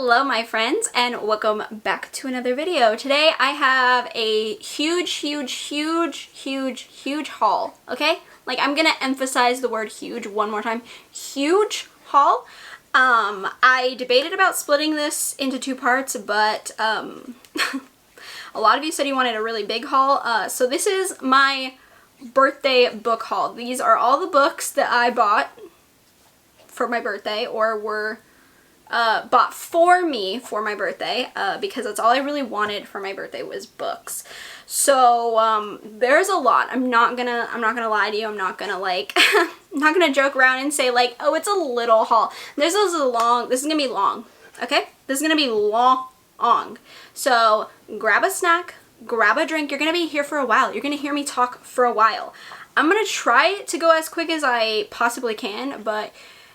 Hello my friends and welcome back to another video. Today I have a huge haul, okay? Like, I'm gonna emphasize the word huge one more time. Huge haul. I debated about splitting this into two parts, but a lot of you said you wanted a really big haul. So this is my birthday book haul. These are all the books that I bought for my birthday or were bought for me for my birthday, because that's all I really wanted for my birthday was books. So there's a lot. I'm not gonna lie to you. I'm not gonna like I'm not gonna joke around and say like, oh, it's a little haul. This is gonna be long, okay? This is gonna be long. So grab a snack, grab a drink. You're gonna be here for a while. You're gonna hear me talk for a while. I'm gonna try to go as quick as I possibly can, but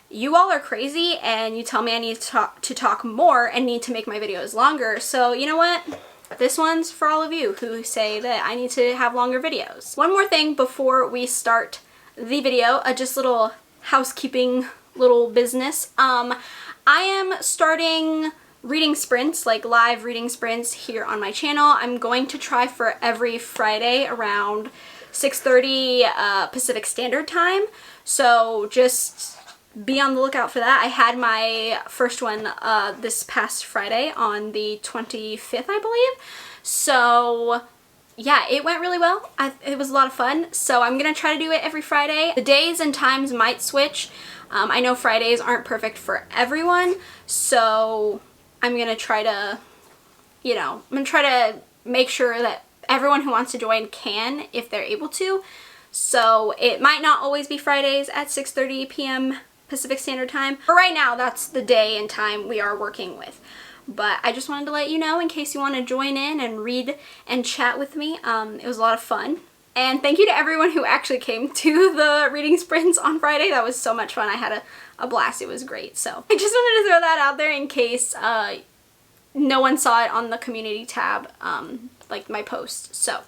you all are crazy and you tell me I need to talk more and need to make my videos longer. So you know what? This one's for all of you who say that I need to have longer videos. One more thing before we start the video, just little housekeeping little business. I am starting reading sprints, like live reading sprints here on my channel. I'm going to try for every Friday around 6:30 Pacific Standard Time. So just be on the lookout for that. I had my first one this past Friday on the 25th, I believe. So yeah, it went really well. It was a lot of fun. So I'm gonna try to do it every Friday. The days and times might switch. I know Fridays aren't perfect for everyone, so I'm gonna try to, I'm gonna try to make sure that everyone who wants to join can if they're able to. So it might not always be Fridays at 6:30 p.m. Pacific Standard Time. But right now, that's the day and time we are working with. But I just wanted to let you know in case you want to join in and read and chat with me. It was a lot of fun. And thank you to everyone who actually came to the reading sprints on Friday. That was so much fun. I had a blast. It was great. So I just wanted to throw that out there in case no one saw it on the community tab, like my post. So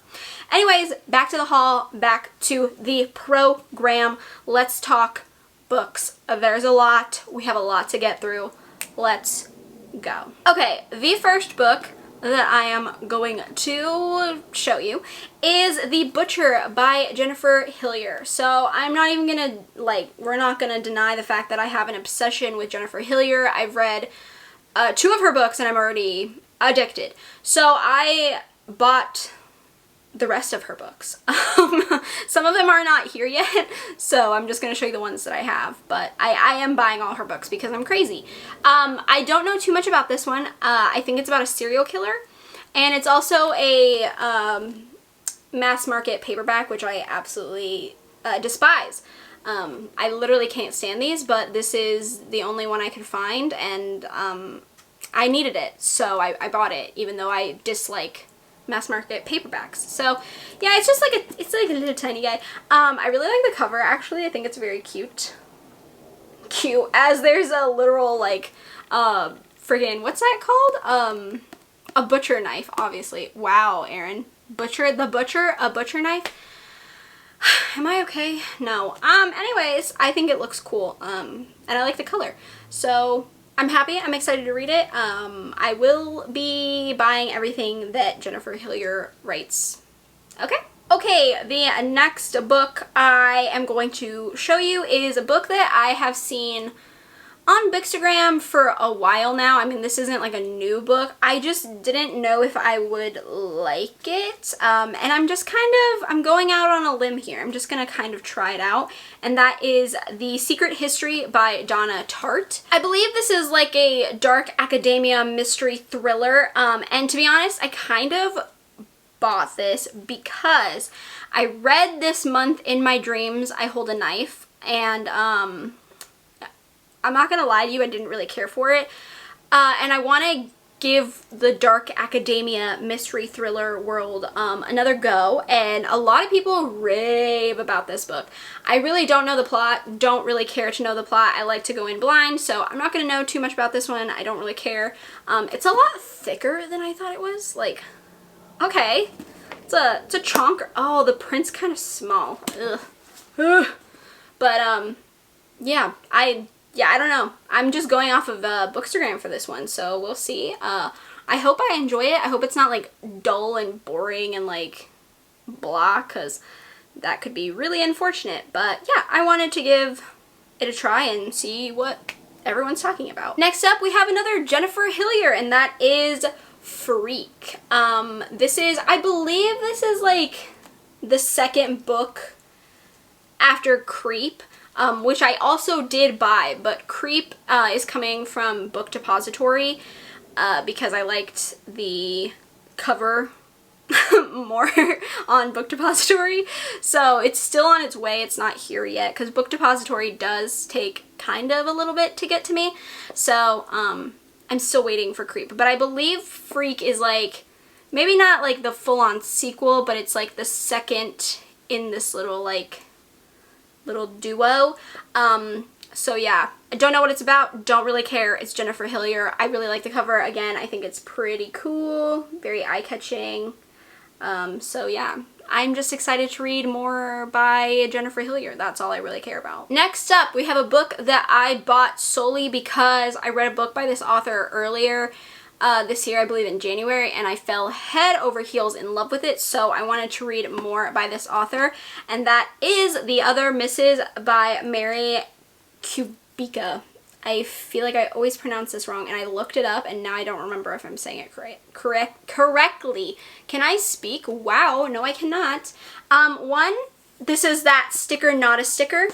anyways, back to the haul, back to the program. Let's talk books. There's a lot. We have a lot to get through. Let's go. Okay, the first book that I am going to show you is The Butcher by Jennifer Hillier. So I'm not even gonna, we're not gonna deny the fact that I have an obsession with Jennifer Hillier. I've read 2 of her books and I'm already addicted. So I bought the rest of her books. Some of them are not here yet, so I'm just going to show you the ones that I have, but I am buying all her books because I'm crazy. I don't know too much about this one. I think it's about a serial killer, and it's also a mass market paperback, which I absolutely despise. I literally can't stand these, but this is the only one I could find, and I needed it, so I bought it, even though I dislike mass market paperbacks. So yeah, it's just like it's like a little tiny guy. I really like the cover, actually. I think it's very cute, as there's a literal like friggin' what's that called, a butcher knife, obviously. Wow, Aaron, a butcher knife. Am I okay? No. Anyways, I think it looks cool, and I like the color, so I'm happy. I'm excited to read it. I will be buying everything that Jennifer Hillier writes. Okay, the next book I am going to show you is a book that I have seen on Bookstagram for a while now. I mean, this isn't like a new book. I just didn't know if I would like it. And I'm going out on a limb here. I'm just gonna kind of try it out. And that is The Secret History by Donna Tartt. I believe this is like a dark academia mystery thriller. And to be honest, I kind of bought this because I read this month In My Dreams I Hold a Knife, and I'm not gonna lie to you, I didn't really care for it, and I want to give the dark academia mystery thriller world another go, and a lot of people rave about this book. I really don't know the plot, don't really care to know the plot. I like to go in blind, so I'm not gonna know too much about this one. I don't really care. It's a lot thicker than I thought it was. Like, okay, it's a chonker. Oh, the print's kind of small. Ugh. But yeah, yeah, I don't know. I'm just going off of Bookstagram for this one, so we'll see. I hope I enjoy it. I hope it's not like dull and boring and like blah, because that could be really unfortunate. But yeah, I wanted to give it a try and see what everyone's talking about. Next up, we have another Jennifer Hillier, and that is Freak. I believe this is like the second book after Creep, which I also did buy, but Creep is coming from Book Depository because I liked the cover more on Book Depository. So it's still on its way. It's not here yet because Book Depository does take kind of a little bit to get to me. So I'm still waiting for Creep. But I believe Freak is like, maybe not like the full-on sequel, but it's like the second in this little duo. So yeah, I don't know what it's about, don't really care. It's Jennifer Hillier. I really like the cover. Again, I think it's pretty cool, very eye-catching. So yeah, I'm just excited to read more by Jennifer Hillier. That's all I really care about. Next up, we have a book that I bought solely because I read a book by this author earlier this year, I believe in January, and I fell head over heels in love with it, so I wanted to read more by this author, and that is The Other Misses by Mary Kubica. I feel like I always pronounce this wrong, and I looked it up, and now I don't remember if I'm saying it correctly. Can I speak? Wow, no I cannot. This is that sticker, not a sticker.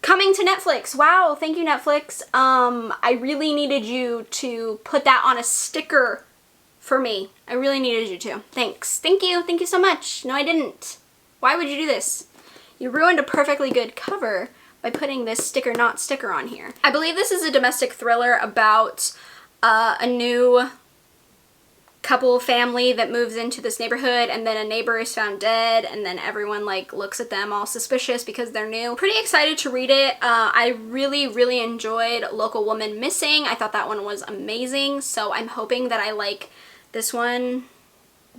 Coming to Netflix. Wow, thank you, Netflix. I really needed you to put that on a sticker for me. I really needed you to. Thanks. Thank you. Thank you so much. No, I didn't. Why would you do this? You ruined a perfectly good cover by putting this sticker, not sticker on here. I believe this is a domestic thriller about a new couple family that moves into this neighborhood, and then a neighbor is found dead, and then everyone like looks at them all suspicious because they're new. Pretty excited to read it. I really enjoyed Local Woman Missing. I thought that one was amazing, so I'm hoping that I like this one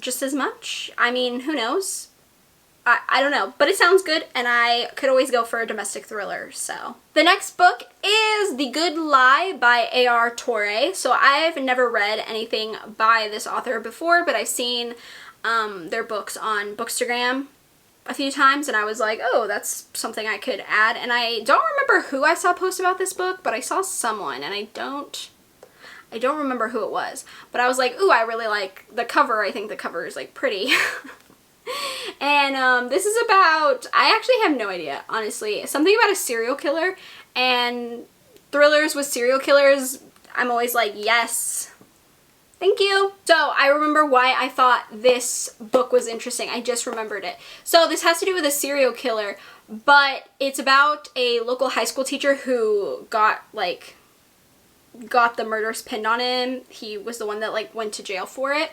just as much. I mean, who knows? I don't know, but it sounds good, and I could always go for a domestic thriller, so. The next book is The Good Lie by A.R. Torre. So I've never read anything by this author before, but I've seen their books on Bookstagram a few times, and I was like, oh, that's something I could add. And I don't remember who I saw post about this book, but I saw someone, and I don't remember who it was. But I was like, ooh, I really like the cover. I think the cover is like pretty. And this is about, I actually have no idea, honestly. Something about a serial killer, and thrillers with serial killers, I'm always like, yes, thank you. So I remember why I thought this book was interesting. I just remembered it. So this has to do with a serial killer, but it's about a local high school teacher who got the murders pinned on him. He was the one that like went to jail for it.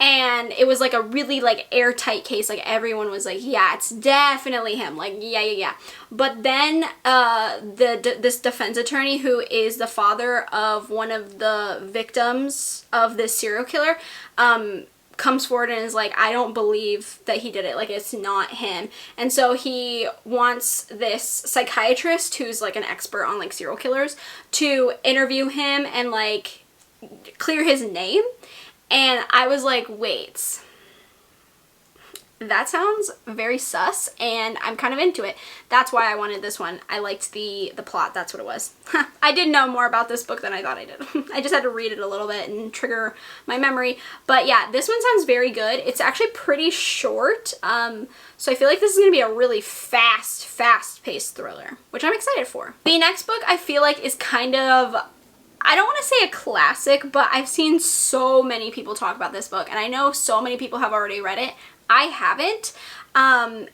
And it was like a really like airtight case. Like everyone was like, yeah, it's definitely him. Like, yeah. But then this defense attorney, who is the father of one of the victims of this serial killer, comes forward and is like, I don't believe that he did it. Like, it's not him. And so he wants this psychiatrist who's like an expert on like serial killers to interview him and like clear his name. And I was like, wait, that sounds very sus, and I'm kind of into it. That's why I wanted this one. I liked the plot, that's what it was. I did know more about this book than I thought I did. I just had to read it a little bit and trigger my memory. But yeah, this one sounds very good. It's actually pretty short, so I feel like this is going to be a really fast-paced thriller, which I'm excited for. The next book I feel like is kind of, I don't want to say a classic, but I've seen so many people talk about this book, and I know so many people have already read it. I haven't, and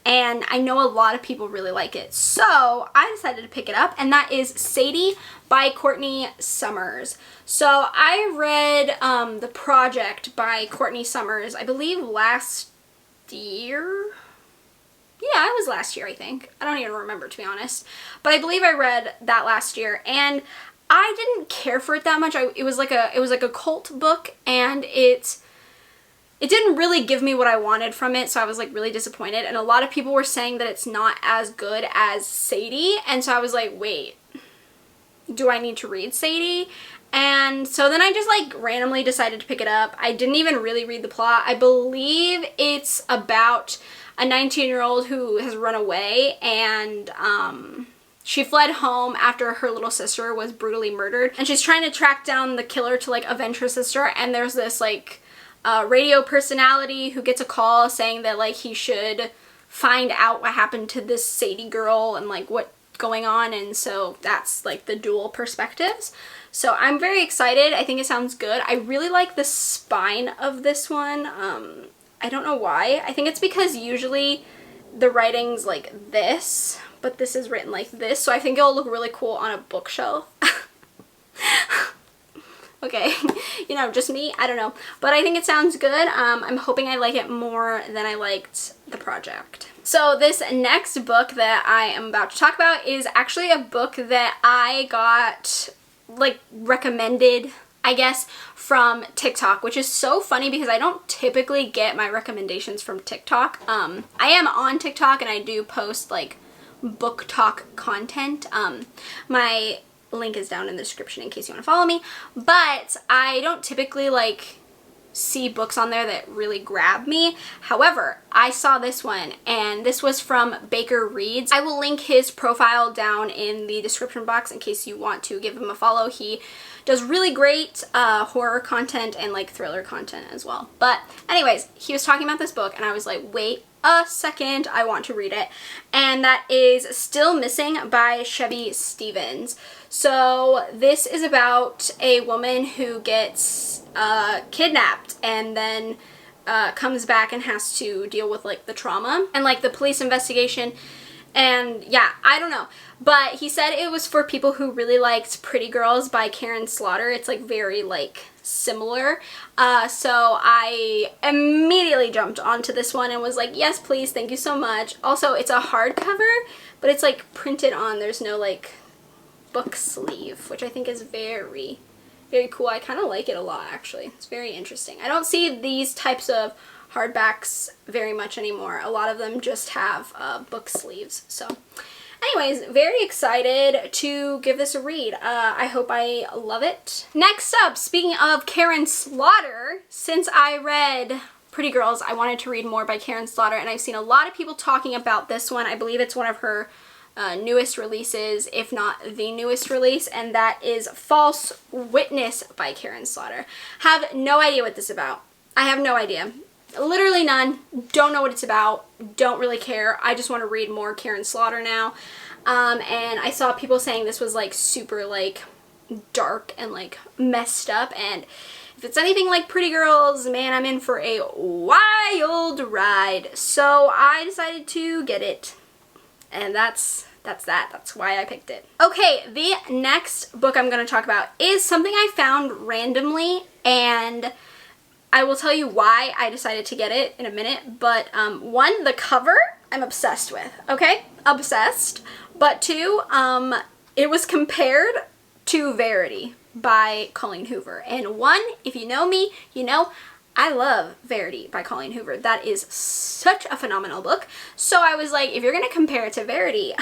I know a lot of people really like it. So I decided to pick it up, and that is Sadie by Courtney Summers. So I read The Project by Courtney Summers, I believe last year. Yeah, it was last year, I think. I don't even remember, to be honest. But I believe I read that last year, and I didn't care for it that much. It was like a cult book, and it it didn't really give me what I wanted from it, so I was like really disappointed. And a lot of people were saying that it's not as good as Sadie, and so I was like, wait, do I need to read Sadie? And so then I just like randomly decided to pick it up. I didn't even really read the plot. I believe it's about a 19-year-old who has run away, and she fled home after her little sister was brutally murdered, and she's trying to track down the killer to like avenge her sister. And there's this like radio personality who gets a call saying that like he should find out what happened to this Sadie girl and like what's going on, and so that's like the dual perspectives. So I'm very excited. I think it sounds good. I really like the spine of this one. I don't know why. I think it's because usually the writing's like this, but this is written like this, so I think it'll look really cool on a bookshelf. Okay, you know, just me, I don't know. But I think it sounds good. I'm hoping I like it more than I liked the project. So this next book that I am about to talk about is actually a book that I got like recommended, I guess, from TikTok, which is so funny because I don't typically get my recommendations from TikTok. I am on TikTok and I do post like book talk content. My link is down in the description in case you want to follow me, but I don't typically like see books on there that really grab me. However, I saw this one, and this was from Baker Reads. I will link his profile down in the description box in case you want to give him a follow. He does really great horror content and like thriller content as well. But anyways, he was talking about this book and I was like, wait a second, I want to read it. And that is Still Missing by Chevy Stevens. So this is about a woman who gets kidnapped and then comes back and has to deal with like the trauma and like the police investigation. And yeah, I don't know. But he said it was for people who really liked Pretty Girls by Karen Slaughter. It's like very like similar. So I immediately jumped onto this one and was like, yes, please, thank you so much. Also, it's a hardcover, but it's like printed on. There's no like book sleeve, which I think is very, very cool. I kind of like it a lot, actually. It's very interesting. I don't see these types of hardbacks very much anymore. A lot of them just have book sleeves. So anyways, very excited to give this a read. I hope I love it. Next up, speaking of Karen Slaughter, since I read Pretty Girls, I wanted to read more by Karen Slaughter, and I've seen a lot of people talking about this one. I believe it's one of her newest releases, if not the newest release, and that is False Witness by Karen Slaughter. Have no idea what this is about. I have no idea. Literally none. Don't know what it's about. Don't really care. I just want to read more Karen Slaughter now. And I saw people saying this was like super like dark and like messed up, and if it's anything like Pretty Girls, man, I'm in for a wild ride. So I decided to get it, and that's that. That's why I picked it. Okay, the next book I'm going to talk about is something I found randomly, and I will tell you why I decided to get it in a minute. But one, the cover I'm obsessed with, okay? Obsessed. But two, it was compared to Verity by Colleen Hoover. And one, if you know me, you know I love Verity by Colleen Hoover. That is such a phenomenal book. So I was like, if you're going to compare it to Verity,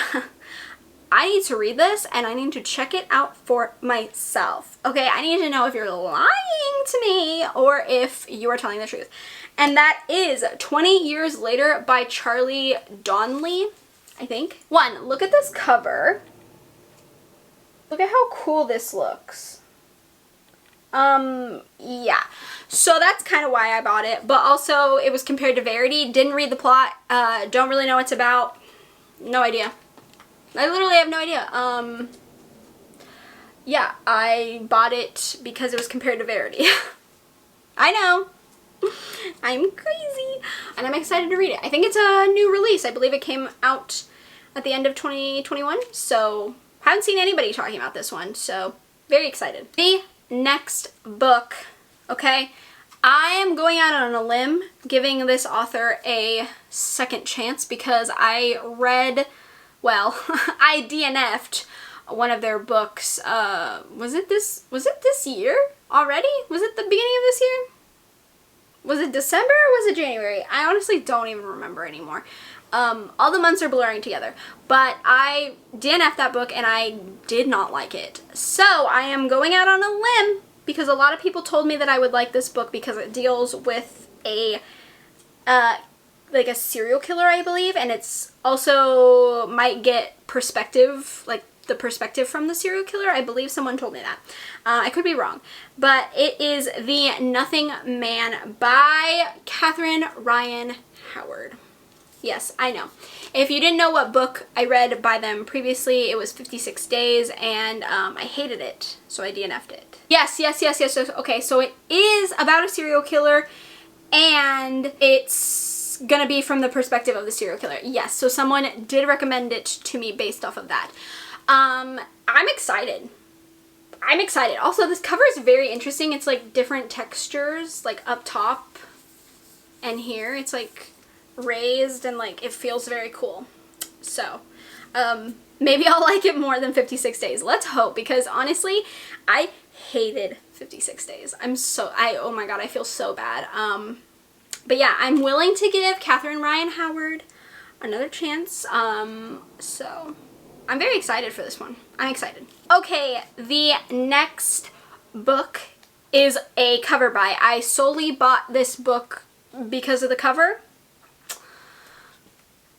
I need to read this and I need to check it out for myself. Okay, I need to know if you're lying to me or if you are telling the truth. And that is 20 Years Later by Charlie Donnelly, I think. One, look at this cover. Look at how cool this looks. Yeah. So that's kind of why I bought it. But also, it was compared to Verity. Didn't read the plot. Don't really know what it's about. No idea. I literally have no idea. Yeah, I bought it because it was compared to Verity. I know. I'm crazy. And I'm excited to read it. I think it's a new release. I believe it came out at the end of 2021. So, haven't seen anybody talking about this one. So, very excited. The next book, okay? I am going out on a limb, giving this author a second chance because I read... well, I DNF'd one of their books. Was it this year already? Was it the beginning of this year? Was it December or was it January? I honestly don't even remember anymore. All the months are blurring together. But I DNF'd that book and I did not like it. So I am going out on a limb because a lot of people told me that I would like this book because it deals with a like a serial killer, I believe, and it's also might get perspective, like the perspective from the serial killer. I believe someone told me that. I could be wrong. But it is The Nothing Man by Catherine Ryan Howard. Yes, I know. If you didn't know what book I read by them previously, it was 56 Days, and I hated it, so I DNF'd it. Yes. Okay, so it is about a serial killer, and it's gonna be from the perspective of the serial killer. Yes, so someone did recommend it to me based off of that. I'm excited. I'm excited. Also, this cover is very interesting. It's like different textures, like up top and here. It's like raised and like it feels very cool. So, maybe I'll like it more than 56 Days. Let's hope, because honestly, I hated 56 Days. Oh my god, I feel so bad. But yeah, I'm willing to give Catherine Ryan Howard another chance. So I'm very excited for this one. I'm excited. Okay, the next book is a cover buy. I solely bought this book because of the cover.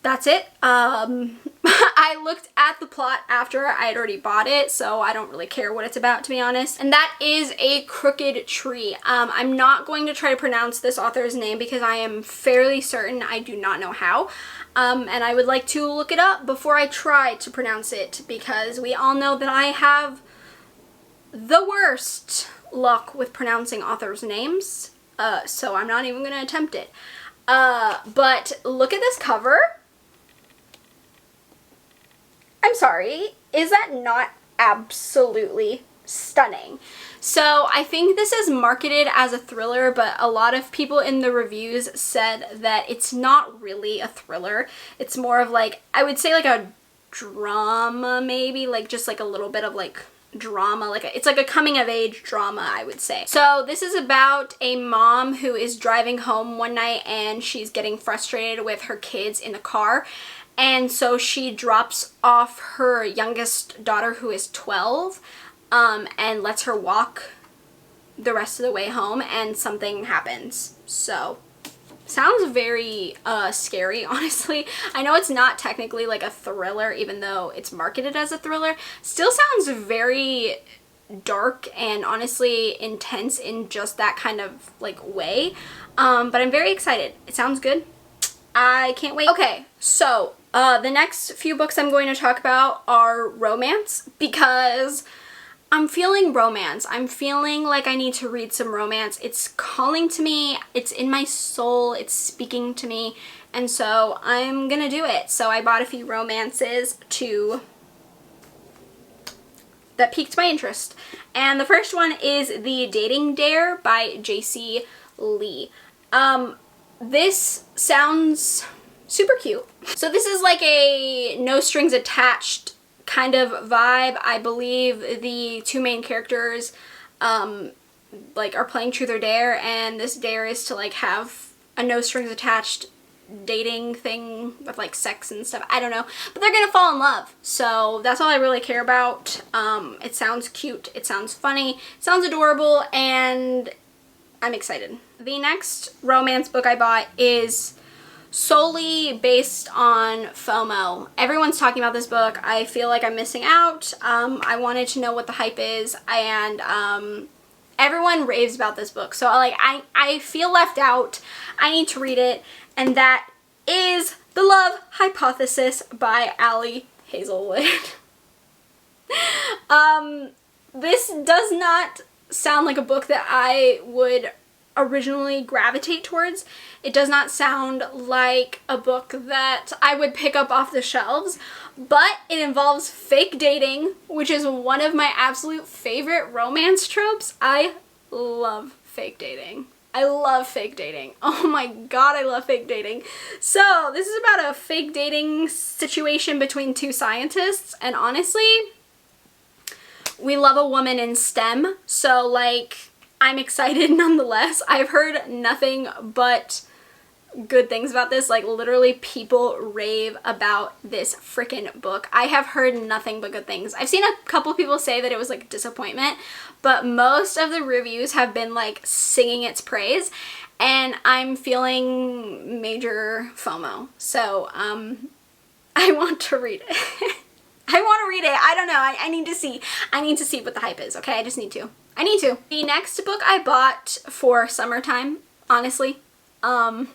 That's it. I looked at the plot after I had already bought it, so I don't really care what it's about, to be honest. And that is A Crooked Tree. I'm not going to try to pronounce this author's name because I am fairly certain I do not know how. And I would like to look it up before I try to pronounce it, because we all know that I have the worst luck with pronouncing authors' names. So I'm not even going to attempt it. But look at this cover. I'm sorry, is that not absolutely stunning? So I think this is marketed as a thriller, but a lot of people in the reviews said that it's not really a thriller. It's more of like, I would say like a drama maybe, like just like a little bit of like drama, like it's like a coming of age drama, I would say. So this is about a mom who is driving home one night and she's getting frustrated with her kids in the car. And so she drops off her youngest daughter, who is 12, and lets her walk the rest of the way home, and something happens. So, sounds very scary, honestly. I know it's not technically like a thriller, even though it's marketed as a thriller. Still sounds very dark and honestly intense in just that kind of like way. But I'm very excited. It sounds good. I can't wait. Okay, so the next few books I'm going to talk about are romance, because I'm feeling romance. I'm feeling like I need to read some romance. It's calling to me. It's in my soul. It's speaking to me. And so I'm gonna do it. So I bought a few romances that piqued my interest. And the first one is The Dating Dare by J.C. Lee. This sounds super cute. So this is like a no strings attached kind of vibe. I believe the two main characters like are playing truth or dare, and this dare is to like have a no strings attached dating thing with like sex and stuff. I don't know, but they're gonna fall in love, so that's all I really care about. It sounds cute, it sounds funny, it sounds adorable, and I'm excited. The next romance book I bought is solely based on FOMO. Everyone's talking about this book. I feel like I'm missing out. I wanted to know what the hype is, and everyone raves about this book. So like I feel left out. I need to read it, and that is The Love Hypothesis by Allie Hazelwood. This does not sound like a book that I would originally gravitate towards. It does not sound like a book that I would pick up off the shelves, but it involves fake dating, which is one of my absolute favorite romance tropes. I love fake dating. I love fake dating. Oh my god, I love fake dating. So this is about a fake dating situation between two scientists, and honestly, we love a woman in STEM, so like I'm excited nonetheless. I've heard nothing but good things about this. Like, literally people rave about this freaking book. I have heard nothing but good things. I've seen a couple people say that it was like a disappointment, but most of the reviews have been like singing its praise, and I'm feeling major FOMO. So I want to read it. I want to read it. I don't know. I need to see. I need to see what the hype is, okay? I just need to. I need to. The next book I bought for summertime, honestly, I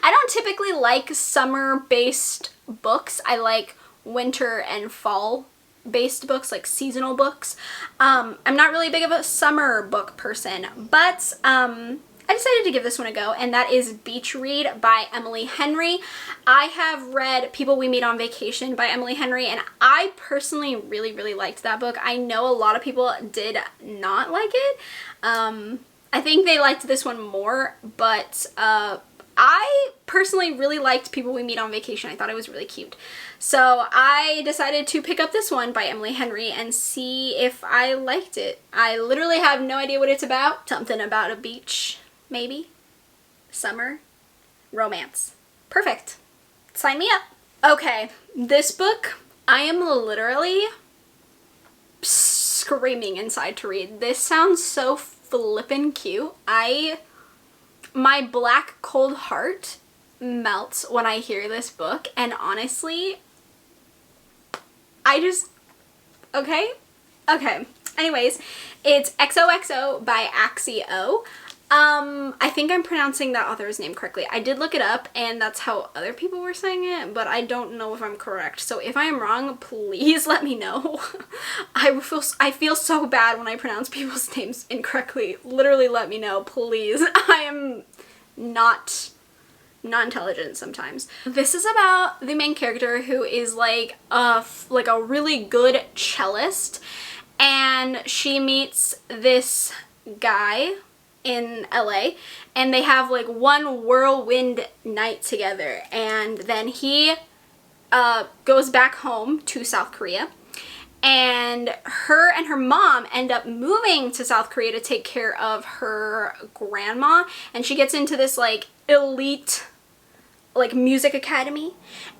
don't typically like summer-based books. I like winter and fall-based books, like seasonal books. I'm not really big of a summer book person, but I decided to give this one a go, and that is Beach Read by Emily Henry. I have read People We Meet on Vacation by Emily Henry, and I personally really, really liked that book. I know a lot of people did not like it. I think they liked this one more, but I personally really liked People We Meet on Vacation. I thought it was really cute. So I decided to pick up this one by Emily Henry and see if I liked it. I literally have no idea what it's about. Something about a beach, maybe. Summer. Romance. Perfect. Sign me up. Okay, this book, I am literally screaming inside to read. This sounds so flippin' cute. My black cold heart melts when I hear this book, and honestly, okay. Anyways, it's XOXO by Axio. I think I'm pronouncing that author's name correctly. I did look it up, and that's how other people were saying it, but I don't know if I'm correct. So if I am wrong, please let me know. I feel so bad when I pronounce people's names incorrectly. Literally let me know, please. I am not intelligent sometimes. This is about the main character, who is like a really good cellist, and she meets this guy in LA, and they have like one whirlwind night together, and then he goes back home to South Korea, and her mom end up moving to South Korea to take care of her grandma, and she gets into this like elite like music academy,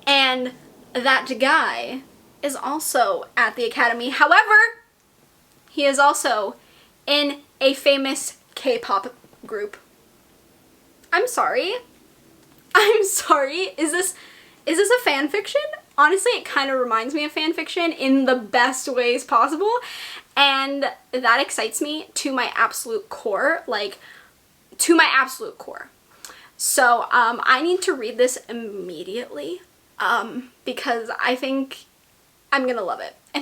and that guy is also at the academy. However, he is also in a famous K-pop group. I'm sorry. Is this a fan fiction? Honestly, it kind of reminds me of fan fiction in the best ways possible, and that excites me to my absolute core, So I need to read this immediately because I think I'm gonna love it. I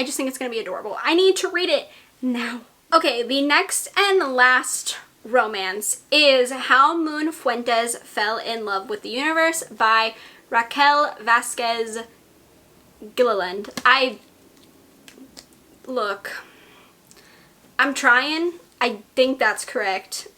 just think it's gonna be adorable. I need to read it now. Okay, the next and last romance is How Moon Fuentes Fell in Love with the Universe by Raquel Vasquez Gilliland. Look, I'm trying. I think that's correct.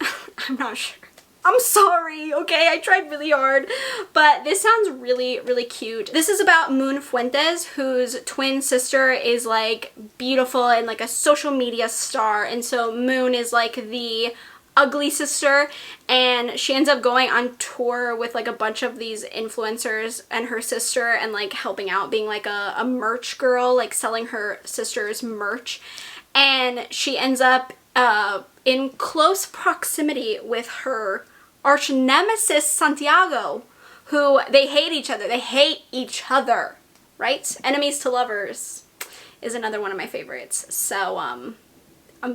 I'm not sure. I'm sorry, okay? I tried really hard, but this sounds really, really cute. This is about Moon Fuentes, whose twin sister is like beautiful and like a social media star, and so Moon is like the ugly sister, and she ends up going on tour with like a bunch of these influencers and her sister, and like helping out, being like a merch girl, like selling her sister's merch, and she ends up in close proximity with her arch nemesis Santiago, who they hate each other, right? Enemies to lovers is another one of my favorites. So I'm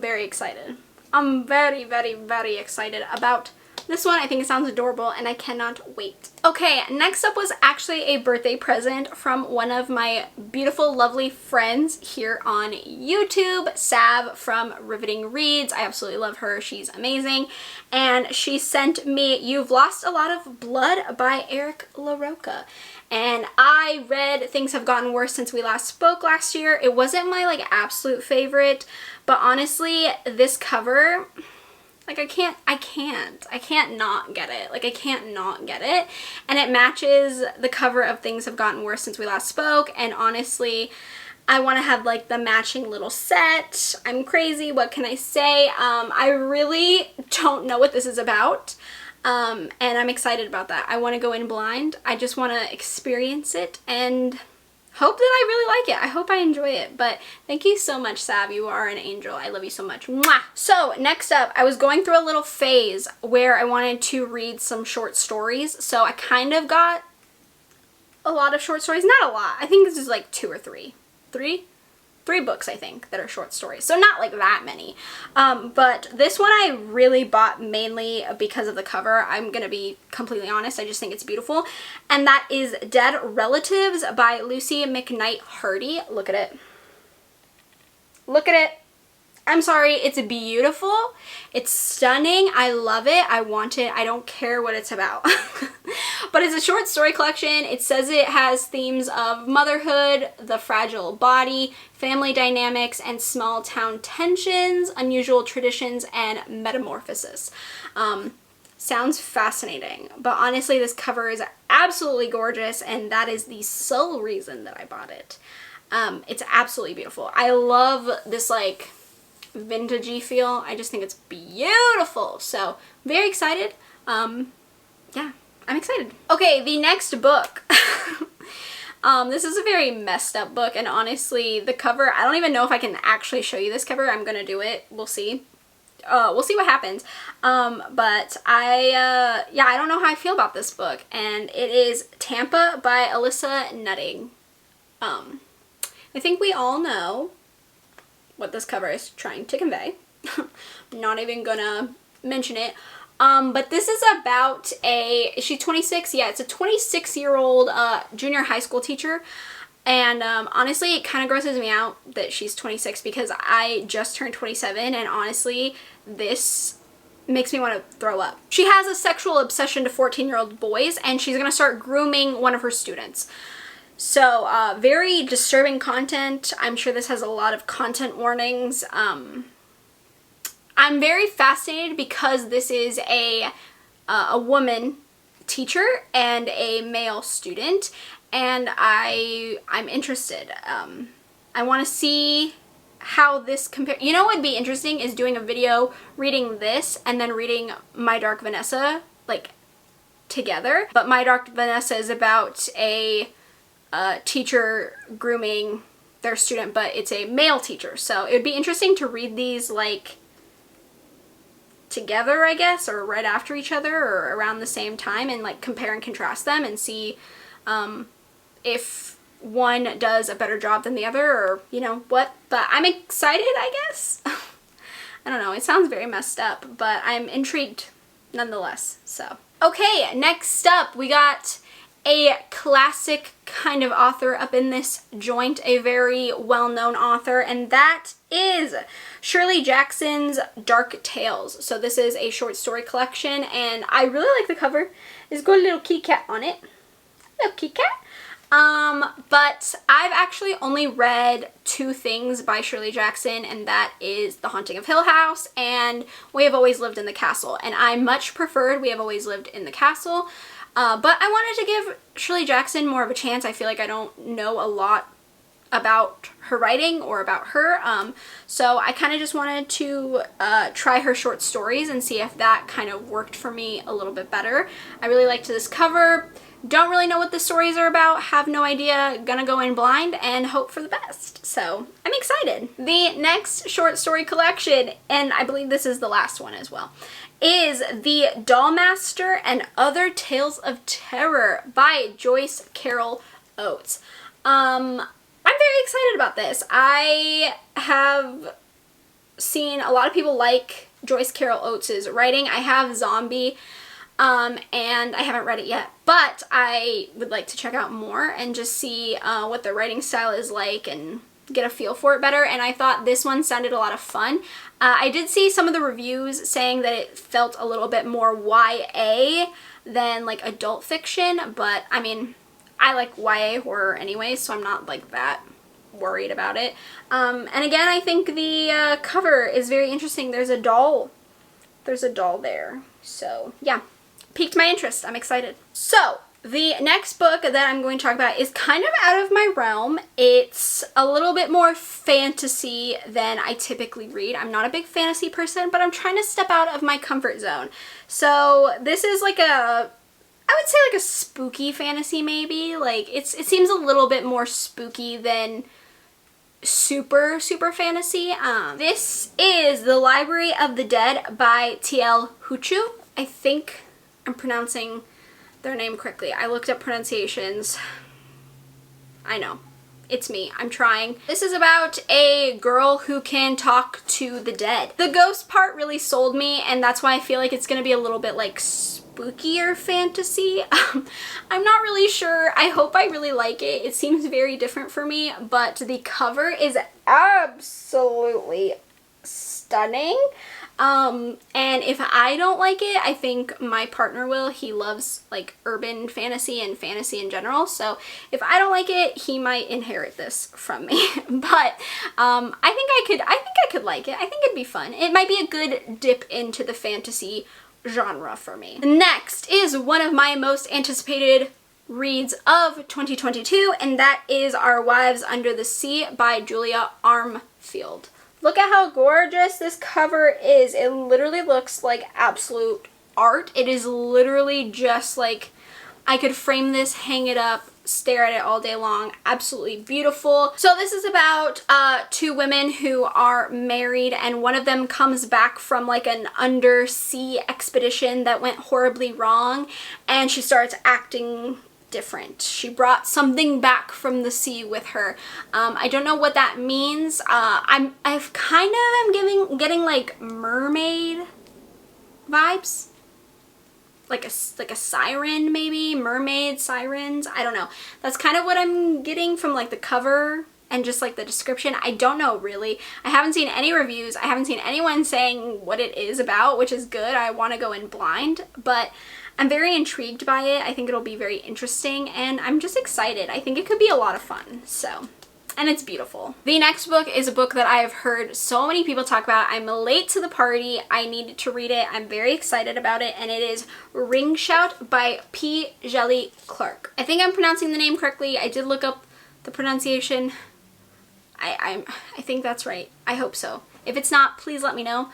very excited. I'm very, very, very excited about this one. I think it sounds adorable, and I cannot wait. Okay, next up was actually a birthday present from one of my beautiful, lovely friends here on YouTube, Sav from Riveting Reads. I absolutely love her. She's amazing. And she sent me You've Lost a Lot of Blood by Eric LaRocca. And I read Things Have Gotten Worse Since We Last Spoke last year. It wasn't my like absolute favorite, but honestly, this cover, like I can't not get it. Like I can't not get it. And it matches the cover of Things Have Gotten Worse Since We Last Spoke, and honestly, I want to have like the matching little set. I'm crazy, what can I say? I really don't know what this is about, and I'm excited about that. I want to go in blind. I just want to experience it and hope that I really like it. I hope I enjoy it. But thank you so much, Sav. You are an angel. I love you so much. Mwah! So next up, I was going through a little phase where I wanted to read some short stories. So I kind of got a lot of short stories. Not a lot. I think this is like 2 or 3. Three books, I think, that are short stories. So not like that many. But this one I really bought mainly because of the cover. I'm going to be completely honest. I just think it's beautiful. And that is Dead Relatives by Lucy McKnight Hardy. Look at it. Look at it. I'm sorry, it's beautiful. It's stunning. I love it. I want it. I don't care what it's about. But it's a short story collection. It says it has themes of motherhood, the fragile body, family dynamics, and small town tensions, unusual traditions, and metamorphosis. Sounds fascinating. But honestly, this cover is absolutely gorgeous, and that is the sole reason that I bought it. It's absolutely beautiful. I love this like vintagey feel. I just think it's beautiful. So very excited. Yeah, I'm excited. Okay, the next book. This is a very messed up book, and honestly the cover, I don't even know if I can actually show you this cover. I'm gonna do it. We'll see. We'll see what happens. But I don't know how I feel about this book, and it is Tampa by Alyssa Nutting. I think we all know what this cover is trying to convey. I'm not even gonna mention it. But this is about is she 26? Yeah, it's a 26-year-old junior high school teacher. And honestly, it kind of grosses me out that she's 26 because I just turned 27, and honestly, this makes me want to throw up. She has a sexual obsession to 14-year-old boys, and she's gonna start grooming one of her students. So, very disturbing content. I'm sure this has a lot of content warnings. I'm very fascinated because this is a woman teacher and a male student, and I'm interested. I want to see how this compares. You know what would be interesting is doing a video reading this and then reading My Dark Vanessa, like, together. But My Dark Vanessa is about a teacher grooming their student, but it's a male teacher. So it would be interesting to read these like together, I guess, or right after each other or around the same time, and like compare and contrast them and see if one does a better job than the other, or you know what. But I'm excited, I guess. I don't know, it sounds very messed up, but I'm intrigued nonetheless. So okay, next up we got a classic kind of author up in this joint, a very well-known author, and that is Shirley Jackson's Dark Tales. So this is a short story collection, and I really like the cover. It's got a little kitty cat on it. Little kitty cat. But I've actually only read 2 things by Shirley Jackson, and that is The Haunting of Hill House and We Have Always Lived in the Castle. And I much preferred We Have Always Lived in the Castle. But I wanted to give Shirley Jackson more of a chance. I feel like I don't know a lot about her writing or about her. So I kind of just wanted to try her short stories and see if that kind of worked for me a little bit better. I really liked this cover. Don't really know what the stories are about. Have no idea. Gonna go in blind and hope for the best. So I'm excited. The next short story collection, and I believe this is the last one as well, is The Dollmaster and Other Tales of Terror by Joyce Carol Oates. I'm very excited about this. I have seen a lot of people like Joyce Carol Oates' writing. I have Zombie, and I haven't read it yet, but I would like to check out more and just see what the writing style is like and get a feel for it better, and I thought this one sounded a lot of fun. I did see some of the reviews saying that it felt a little bit more YA than like adult fiction, but I mean, I like YA horror anyway, so I'm not like that worried about it. And again, I think the cover is very interesting. There's a doll. There's a doll there. So yeah, piqued my interest. I'm excited. So The next book that I'm going to talk about is kind of out of my realm. It's a little bit more fantasy than I typically read. I'm not a big fantasy person, but I'm trying to step out of my comfort zone. So this is like I would say like a spooky fantasy maybe. Like it seems a little bit more spooky than super fantasy. This is The Library of the Dead by T.L. Huchu. I think I'm pronouncing their name correctly. I looked up pronunciations. I know. It's me. I'm trying. This is about a girl who can talk to the dead. The ghost part really sold me, and that's why I feel like it's gonna be a little bit like spookier fantasy. I'm not really sure. I hope I really like it. It seems very different for me, but the cover is absolutely stunning. And if I don't like it, I think my partner will. He loves like urban fantasy and fantasy in general. So if I don't like it, he might inherit this from me. But I think I could like it. I think it'd be fun. It might be a good dip into the fantasy genre for me. Next is one of my most anticipated reads of 2022, and that is Our Wives Under the Sea by Julia Armfield. Look at how gorgeous this cover is. It literally looks like absolute art. It is literally just like, I could frame this, hang it up, stare at it all day long. Absolutely beautiful. So this is about two women who are married, and one of them comes back from like an undersea expedition that went horribly wrong, and she starts acting different. She brought something back from the sea with her. I don't know what that means. I've kind of am getting like mermaid vibes. Like a siren maybe, mermaid, sirens, I don't know. That's kind of what I'm getting from like the cover and just like the description. I don't know really. I haven't seen any reviews. I haven't seen anyone saying what it is about, which is good. I want to go in blind, but I'm very intrigued by it. I think it'll be very interesting, and I'm just excited. I think it could be a lot of fun, so. And it's beautiful. The next book is a book that I have heard so many people talk about. I'm late to the party. I need to read it. I'm very excited about it, and it is Ring Shout by P. Jelly Clark. I think I'm pronouncing the name correctly. I did look up the pronunciation. I think that's right. I hope so. If it's not, please let me know.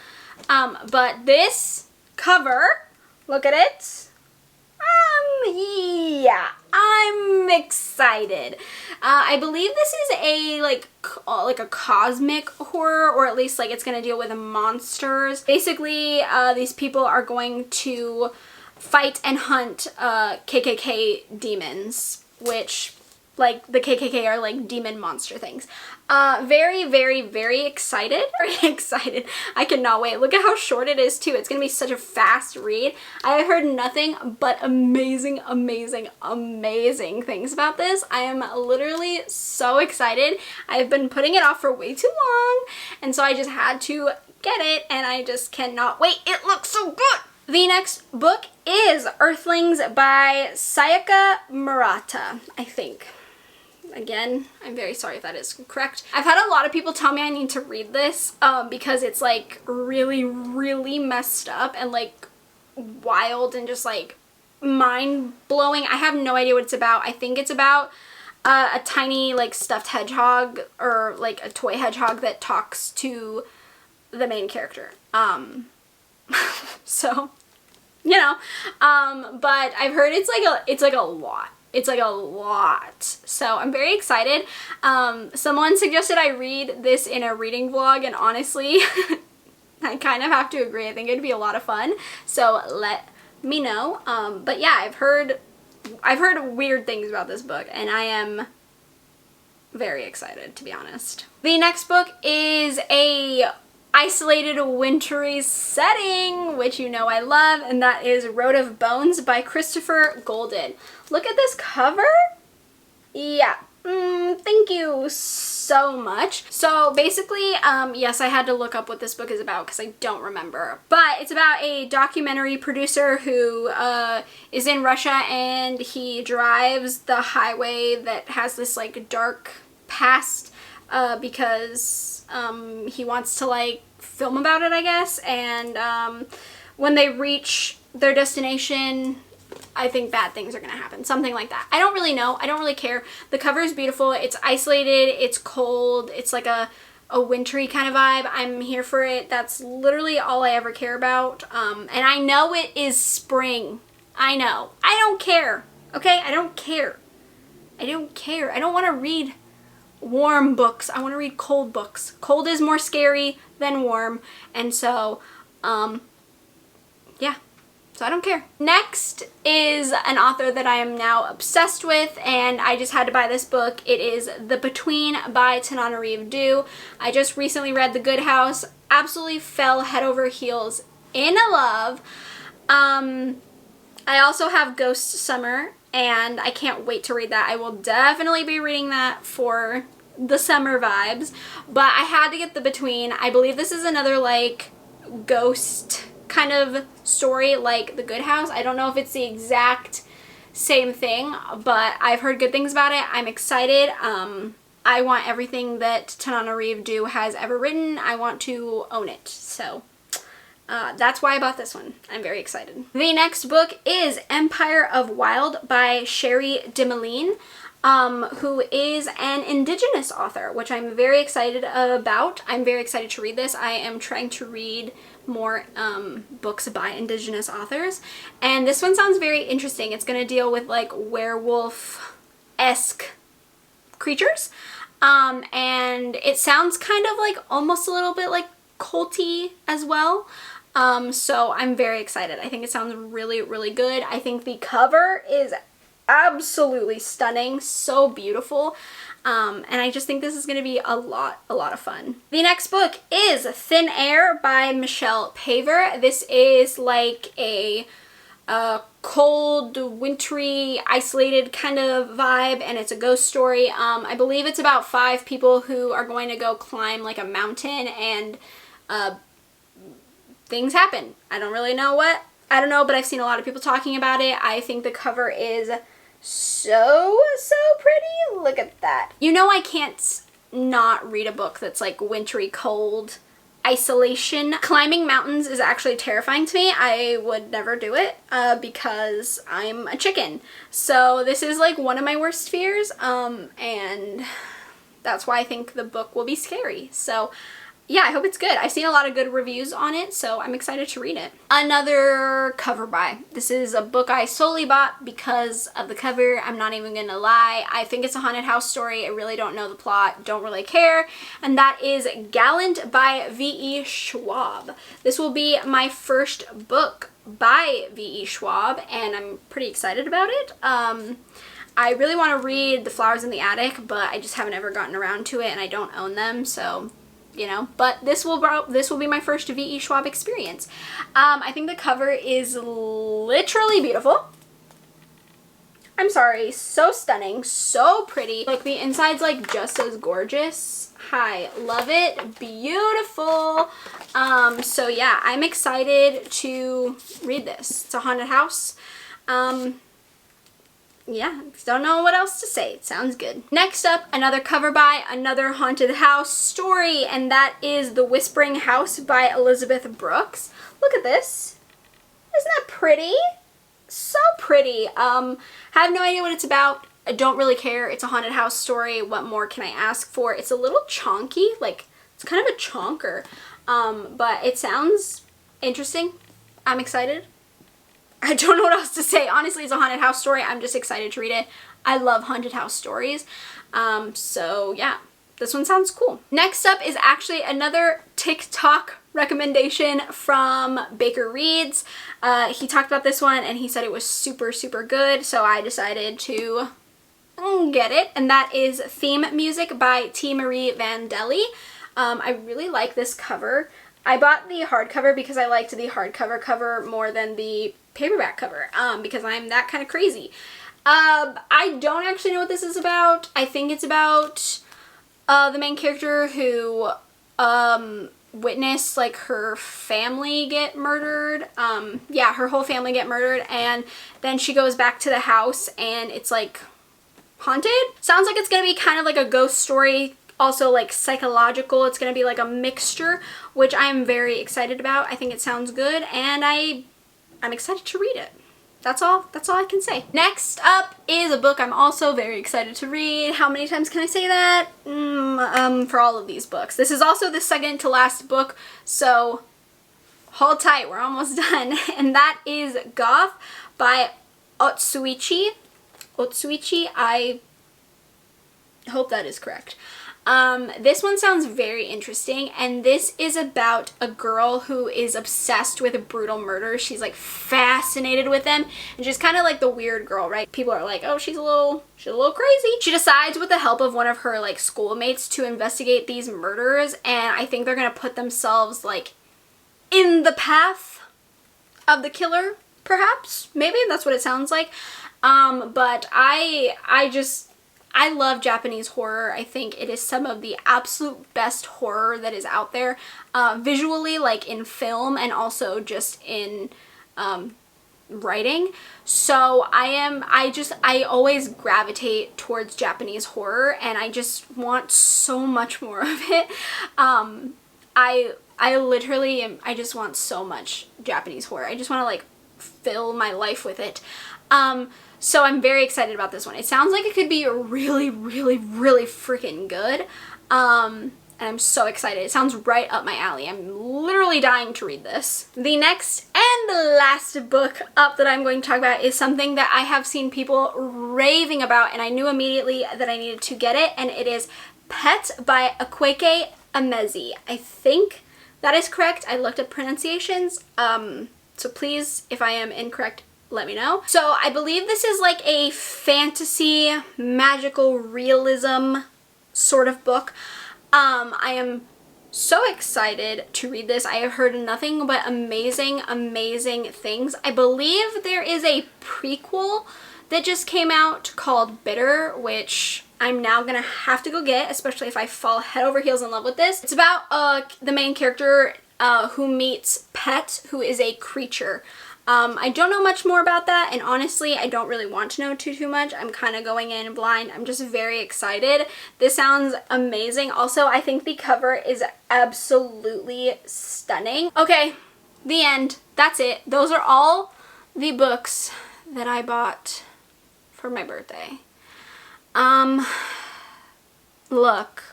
But this cover, look at it. Yeah, I'm excited. I believe this is a like a cosmic horror, or at least like it's gonna deal with monsters. Basically, these people are going to fight and hunt KKK demons, which like the KKK are like demon monster things. Very excited. Very excited. I cannot wait. Look at how short it is too. It's gonna be such a fast read. I have heard nothing but amazing things about this. I am literally so excited. I've been putting it off for way too long, and so I just had to get it, and I just cannot wait. It looks so good. The next book is Earthlings by Sayaka Murata, I think. Again, I'm very sorry if that is correct. I've had a lot of people tell me I need to read this because it's like really messed up and like wild and just like mind-blowing. I have no idea what it's about. I think it's about a tiny like stuffed hedgehog, or like a toy hedgehog that talks to the main character. So, you know, but I've heard it's like a lot. It's like a lot. So I'm very excited. Someone suggested I read this in a reading vlog, and honestly, I kind of have to agree. I think it'd be a lot of fun. So let me know. But yeah, I've heard weird things about this book, and I am very excited, to be honest. The next book is a isolated wintry setting, which you know I love, and that is Road of Bones by Christopher Golden. Look at this cover. Yeah. Thank you so much. So basically, yes, I had to look up what this book is about because I don't remember. But it's about a documentary producer who is in Russia, and he drives the highway that has this like dark past because he wants to like film about it, I guess. And when they reach their destination, I think bad things are gonna happen. Something like that. I don't really know. I don't really care. The cover is beautiful. It's isolated. It's cold. It's like a wintry kind of vibe. I'm here for it. That's literally all I ever care about. And I know it is spring. I know. I don't care. Okay? I don't care. I don't care. I don't want to read warm books. I want to read cold books. Cold is more scary than warm. And so, yeah. So I don't care. Next is an author that I am now obsessed with, and I just had to buy this book. It is The Between by Tananarive Due. I just recently read The Good House. Absolutely fell head over heels in love. I also have Ghost Summer, and I can't wait to read that. I will definitely be reading that for the summer vibes, but I had to get The Between. I believe this is another like ghost kind of story like The Good House. I don't know if it's the exact same thing, but I've heard good things about it. I'm excited. I want everything that Tananarive Due has ever written. I want to own it. So that's why I bought this one. I'm very excited. The next book is Empire of Wild by Shirley Jackson, who is an Indigenous author, which I'm very excited about. I'm very excited to read this. I am trying to read more books by Indigenous authors, and this one sounds very interesting. It's going to deal with like werewolf-esque creatures, and it sounds kind of like almost a little bit like culty as well. So I'm very excited. I think it sounds really, really good. I think the cover is absolutely stunning, so beautiful. And I just think this is going to be a lot of fun. The next book is Thin Air by Michelle Paver. This is like a cold, wintry, isolated kind of vibe, and it's a ghost story. I believe it's about 5 people who are going to go climb like a mountain, and things happen. I don't really know what. I don't know, but I've seen a lot of people talking about it. I think the cover is so pretty. Look at that. You know I can't not read a book that's like wintry, cold, isolation. Climbing mountains is actually terrifying to me. I would never do it because I'm a chicken. So this is like one of my worst fears, and that's why I think the book will be scary. So yeah, I hope it's good. I've seen a lot of good reviews on it, so I'm excited to read it. Another cover buy. This is a book I solely bought because of the cover. I'm not even gonna lie. I think it's a haunted house story. I really don't know the plot, don't really care. And that is Gallant by V.E. Schwab. This will be my first book by V.E. Schwab, and I'm pretty excited about it. I really want to read The Flowers in the Attic, but I just haven't ever gotten around to it, and I don't own them, so you know, but this will be my first V.E. Schwab experience. I think the cover is literally beautiful. I'm sorry, so stunning, so pretty. Like the inside's like just as gorgeous. Hi, love it, beautiful. So yeah, I'm excited to read this. It's a haunted house. Yeah, don't know what else to say. It sounds good. Next up, another cover by another haunted house story, and that is The Whispering House by Elizabeth Brooks. Look at this. Isn't that pretty? So pretty. I have no idea what it's about. I don't really care. It's a haunted house story. What more can I ask for? It's a little chonky. Like, it's kind of a chonker. But it sounds interesting. I'm excited. I don't know what else to say. Honestly, it's a haunted house story. I'm just excited to read it. I love haunted house stories. So yeah, this one sounds cool. Next up is actually another TikTok recommendation from Baker Reads. He talked about this one and he said it was super good, so I decided to get it, and that is Theme Music by T. Marie Vandelli. I really like this cover. I bought the hardcover because I liked the hardcover cover more than the paperback cover, because I'm that kind of crazy. I don't actually know what this is about. I think it's about the main character who witnessed like her family get murdered. Yeah, her whole family get murdered, and then she goes back to the house and it's like haunted. Sounds like it's gonna be kind of like a ghost story, also like psychological. It's gonna be like a mixture, which I'm very excited about. I think it sounds good, and I'm excited to read it. that's all I can say. Next up is a book I'm also very excited to read. How many times can I say that? For all of these books. This is also the second to last book, so hold tight, we're almost done. And that is Goth by Otsuichi. I hope that is correct. This one sounds very interesting, and this is about a girl who is obsessed with brutal murder. She's like fascinated with them, and she's kind of like the weird girl, right? People are like, oh, she's a little crazy. She decides with the help of one of her like schoolmates to investigate these murders, and I think they're gonna put themselves like in the path of the killer, perhaps. Maybe that's what it sounds like. But I love Japanese horror. I think it is some of the absolute best horror that is out there, visually, like in film, and also just in writing. So I always gravitate towards Japanese horror, and I just want so much more of it. I literally I just want so much Japanese horror. I just want to like fill my life with it. So I'm very excited about this one. It sounds like it could be really, really, really freaking good. And I'm so excited. It sounds right up my alley. I'm literally dying to read this. The next and the last book up that I'm going to talk about is something that I have seen people raving about, and I knew immediately that I needed to get it, and it is Pet by Akweke Emezi. I think that is correct. I looked up pronunciations, so please, if I am incorrect, let me know. So I believe this is like a fantasy, magical realism sort of book. I am so excited to read this. I have heard nothing but amazing, amazing things. I believe there is a prequel that just came out called Bitter, which I'm now gonna have to go get, especially if I fall head over heels in love with this. It's about the main character who meets Pet, who is a creature. I don't know much more about that, and honestly, I don't really want to know too much. I'm kind of going in blind. I'm just very excited. This sounds amazing. Also, I think the cover is absolutely stunning. Okay, the end. That's it. Those are all the books that I bought for my birthday. Look,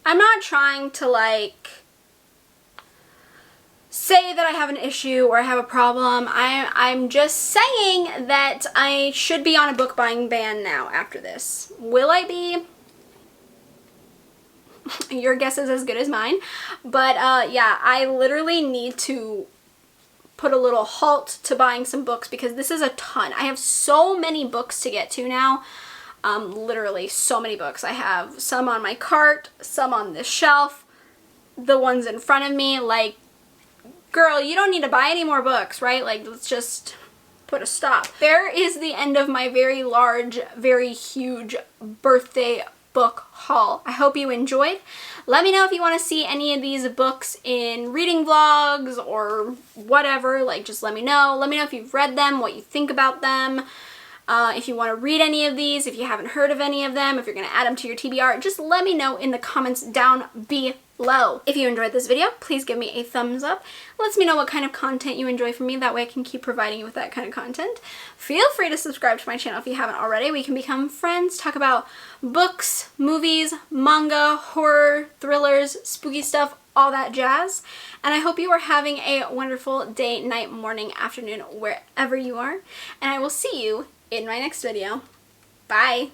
I'm not trying to like say that I have an issue or I have a problem. I'm just saying that I should be on a book buying ban now after this. Will I be? Your guess is as good as mine. But yeah, I literally need to put a little halt to buying some books because this is a ton. I have so many books to get to now. Literally so many books. I have some on my cart, some on this shelf, the ones in front of me. Like, girl, you don't need to buy any more books, right? Like, let's just put a stop. There is the end of my very large, very huge birthday book haul. I hope you enjoyed. Let me know if you want to see any of these books in reading vlogs or whatever. Like, just let me know. Let me know if you've read them, what you think about them. If you want to read any of these, if you haven't heard of any of them, if you're going to add them to your TBR, just let me know in the comments down below. If you enjoyed this video, please give me a thumbs up. It lets me know what kind of content you enjoy from me. That way I can keep providing you with that kind of content. Feel free to subscribe to my channel if you haven't already. We can become friends, talk about books, movies, manga, horror, thrillers, spooky stuff, all that jazz. And I hope you are having a wonderful day, night, morning, afternoon, wherever you are. And I will see you in my next video. Bye!